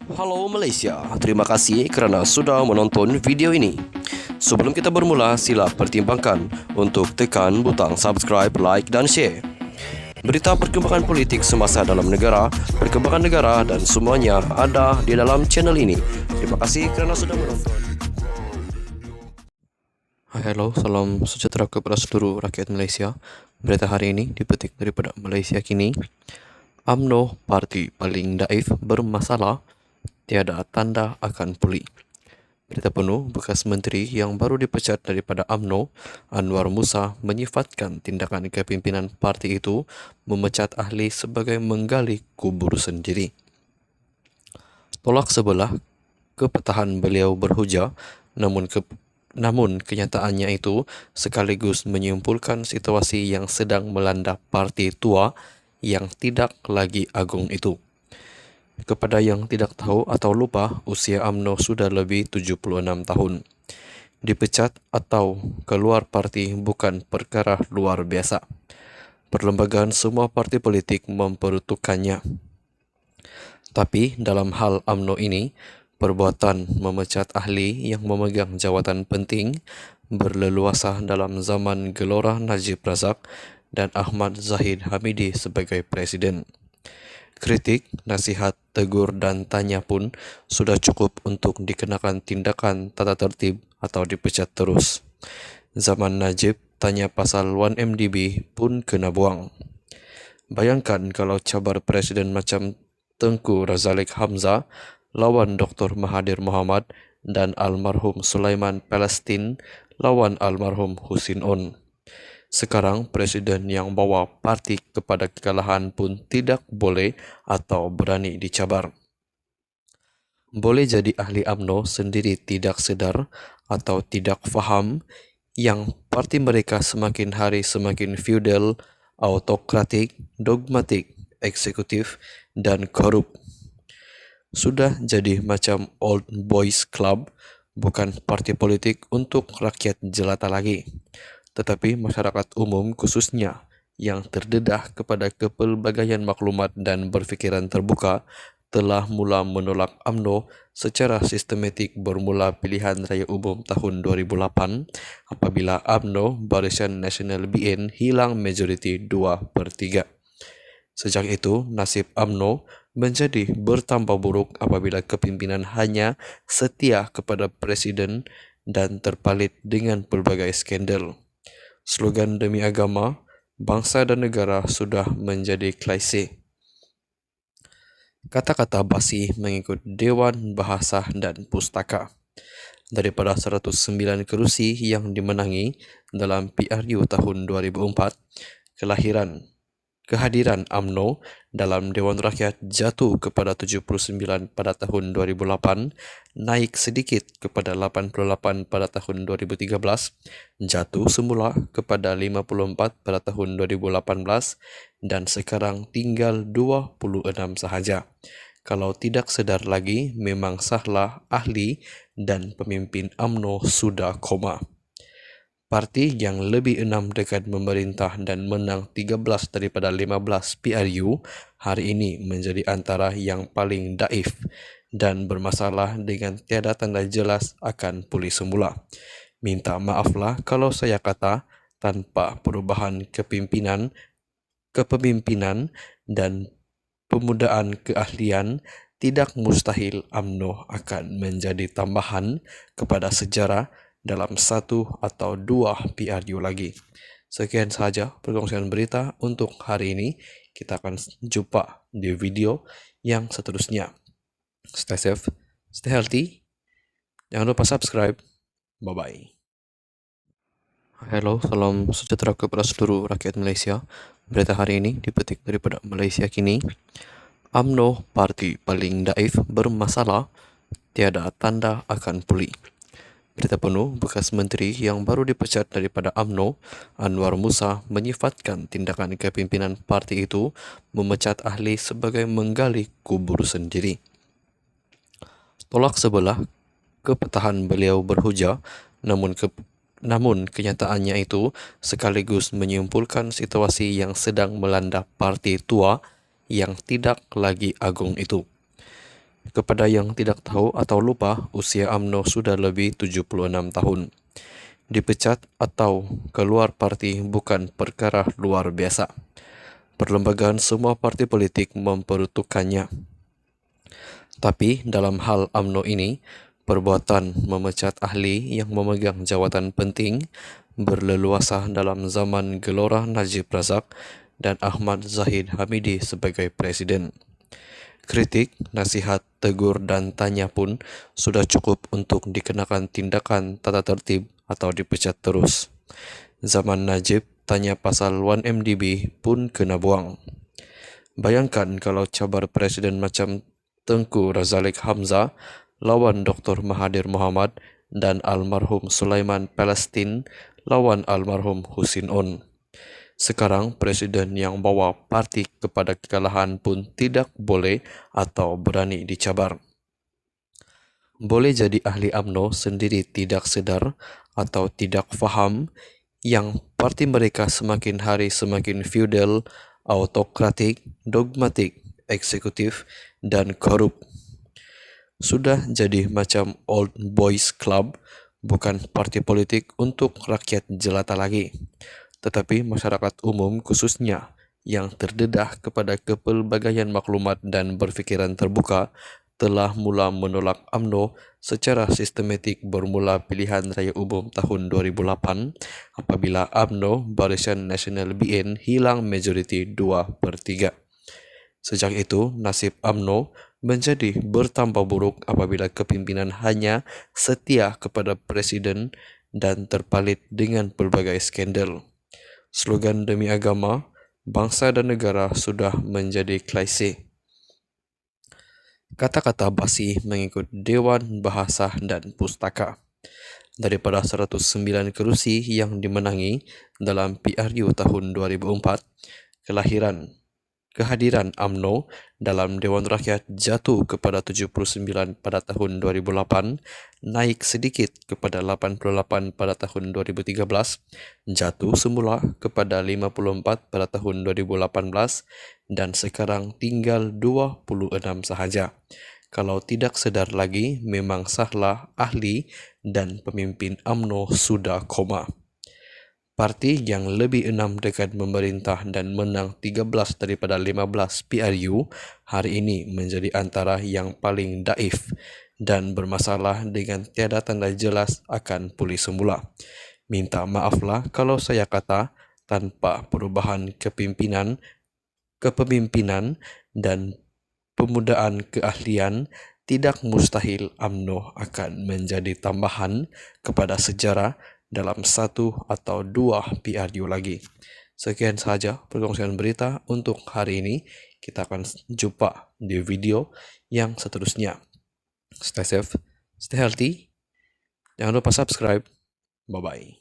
Halo Malaysia, terima kasih kerana sudah menonton video ini. Sebelum kita bermula, sila pertimbangkan untuk tekan butang subscribe, like dan share. Berita perkembangan politik semasa dalam negara, perkembangan negara dan semuanya ada di dalam channel ini. Terima kasih kerana sudah menonton. Hai, hello, salam sejahtera kepada seluruh rakyat Malaysia. Berita hari ini dipetik daripada Malaysia Kini. UMNO, parti paling daif, bermasalah, tiada tanda akan pulih. Berita penuh, bekas menteri yang baru dipecat daripada UMNO, Anwar Musa, menyifatkan tindakan kepimpinan parti itu memecat ahli sebagai menggali kubur sendiri. Tolak sebelah kepetahan beliau berhujah, namun kenyataannya itu sekaligus menyimpulkan situasi yang sedang melanda parti tua yang tidak lagi agung itu. Kepada yang tidak tahu atau lupa, usia UMNO sudah lebih 76 tahun. Dipecat atau keluar parti bukan perkara luar biasa. Perlembagaan semua parti politik memperuntukkannya. Tapi dalam hal UMNO ini, perbuatan memecat ahli yang memegang jawatan penting berleluasa dalam zaman gelora Najib Razak dan Ahmad Zahid Hamidi sebagai presiden. Kritik, nasihat, tegur dan tanya pun sudah cukup untuk dikenakan tindakan tata tertib atau dipecat terus. Zaman Najib, tanya pasal 1MDB pun kena buang. Bayangkan kalau cabar presiden macam Tengku Razalik Hamzah lawan Dr. Mahathir Mohamad dan almarhum Sulaiman Palestin lawan almarhum Husin On. Sekarang presiden yang bawa parti kepada kekalahan pun tidak boleh atau berani dicabar. Boleh jadi ahli UMNO sendiri tidak sedar atau tidak faham yang parti mereka semakin hari semakin feudal, autokratik, dogmatik, eksekutif dan korup. Sudah jadi macam old boys club, bukan parti politik untuk rakyat jelata lagi, tetapi masyarakat umum khususnya yang terdedah kepada kepelbagaian maklumat dan berfikiran terbuka telah mula menolak UMNO secara sistematik bermula pilihan raya umum tahun 2008 apabila UMNO Barisan Nasional BN hilang majoriti 2/3. Sejak itu, nasib UMNO menjadi bertambah buruk apabila kepimpinan hanya setia kepada presiden dan terpalit dengan pelbagai skandal. Slogan demi agama, bangsa dan negara sudah menjadi klise. Kata-kata basi mengikut Dewan Bahasa dan Pustaka. Daripada 109 kerusi yang dimenangi dalam PRU tahun 2004, kehadiran UMNO dalam Dewan Rakyat jatuh kepada 79 pada tahun 2008, naik sedikit kepada 88 pada tahun 2013, jatuh semula kepada 54 pada tahun 2018 dan sekarang tinggal 26 sahaja. Kalau tidak sedar lagi, memang sahlah ahli dan pemimpin UMNO sudah koma. Parti yang lebih 6 dekad memerintah dan menang 13 daripada 15 PRU hari ini menjadi antara yang paling daif dan bermasalah dengan tiada tanda jelas akan pulih semula. Minta maaflah kalau saya kata tanpa perubahan kepemimpinan dan pemudaan keahlian, tidak mustahil UMNO akan menjadi tambahan kepada sejarah dalam 1 atau 2 PRU lagi. Sekian sahaja perkongsian berita untuk hari ini. Kita akan jumpa di video yang seterusnya. Stay safe, stay healthy. Jangan lupa subscribe. Bye-bye. Hello, salam sejahtera kepada seluruh rakyat Malaysia. Berita hari ini dipetik daripada Malaysia Kini. UMNO, parti paling daif, bermasalah, tiada tanda akan pulih. Berita penuh, bekas menteri yang baru dipecat daripada UMNO, Anwar Musa, menyifatkan tindakan kepimpinan parti itu memecat ahli sebagai menggali kubur sendiri. Tolak sebelah kepetahan beliau berhujah, namun kenyataannya itu sekaligus menyimpulkan situasi yang sedang melanda parti tua yang tidak lagi agung itu. Kepada yang tidak tahu atau lupa, usia UMNO sudah lebih 76 tahun. Dipecat atau keluar parti bukan perkara luar biasa. Perlembagaan semua parti politik memperuntukkannya. Tapi dalam hal UMNO ini, perbuatan memecat ahli yang memegang jawatan penting berleluasa dalam zaman gelora Najib Razak dan Ahmad Zahid Hamidi sebagai presiden. Kritik, nasihat, tegur, dan tanya pun sudah cukup untuk dikenakan tindakan tata tertib atau dipecat terus. Zaman Najib, tanya pasal 1MDB pun kena buang. Bayangkan kalau cabar presiden macam Tengku Razalex Hamzah lawan Dr. Mahathir Mohamad dan almarhum Sulaiman Palestin lawan almarhum Husin On. Sekarang presiden yang bawa parti kepada kekalahan pun tidak boleh atau berani dicabar. Boleh jadi ahli UMNO sendiri tidak sedar atau tidak faham yang parti mereka semakin hari semakin feudal, autokratik, dogmatik, eksekutif, dan korup. Sudah jadi macam old boys club, bukan parti politik untuk rakyat jelata lagi, tetapi masyarakat umum khususnya yang terdedah kepada kepelbagaian maklumat dan berfikiran terbuka telah mula menolak UMNO secara sistematik bermula pilihan raya umum tahun 2008 apabila UMNO Barisan Nasional BN hilang majoriti 2/3. Sejak itu, nasib UMNO menjadi bertambah buruk apabila kepimpinan hanya setia kepada presiden dan terpalit dengan pelbagai skandal. Slogan demi agama, bangsa dan negara sudah menjadi klise. Kata-kata basi mengikut Dewan Bahasa dan Pustaka. Daripada 109 kerusi yang dimenangi dalam PRU tahun 2004, kehadiran UMNO dalam Dewan Rakyat jatuh kepada 79 pada tahun 2008, naik sedikit kepada 88 pada tahun 2013, jatuh semula kepada 54 pada tahun 2018, dan sekarang tinggal 26 sahaja. Kalau tidak sedar lagi, memang sahlah ahli dan pemimpin UMNO sudah koma. Parti yang lebih 6 dekad memerintah dan menang 13 daripada 15 PRU hari ini menjadi antara yang paling daif dan bermasalah dengan tiada tanda jelas akan pulih semula. Minta maaflah kalau saya kata tanpa perubahan kepemimpinan dan pemudaan keahlian, tidak mustahil UMNO akan menjadi tambahan kepada sejarah dalam 1 atau 2 PRU lagi. Sekian sahaja perkongsian berita untuk hari ini. Kita akan jumpa di video yang seterusnya. Stay safe, stay healthy. Jangan lupa subscribe. Bye-bye.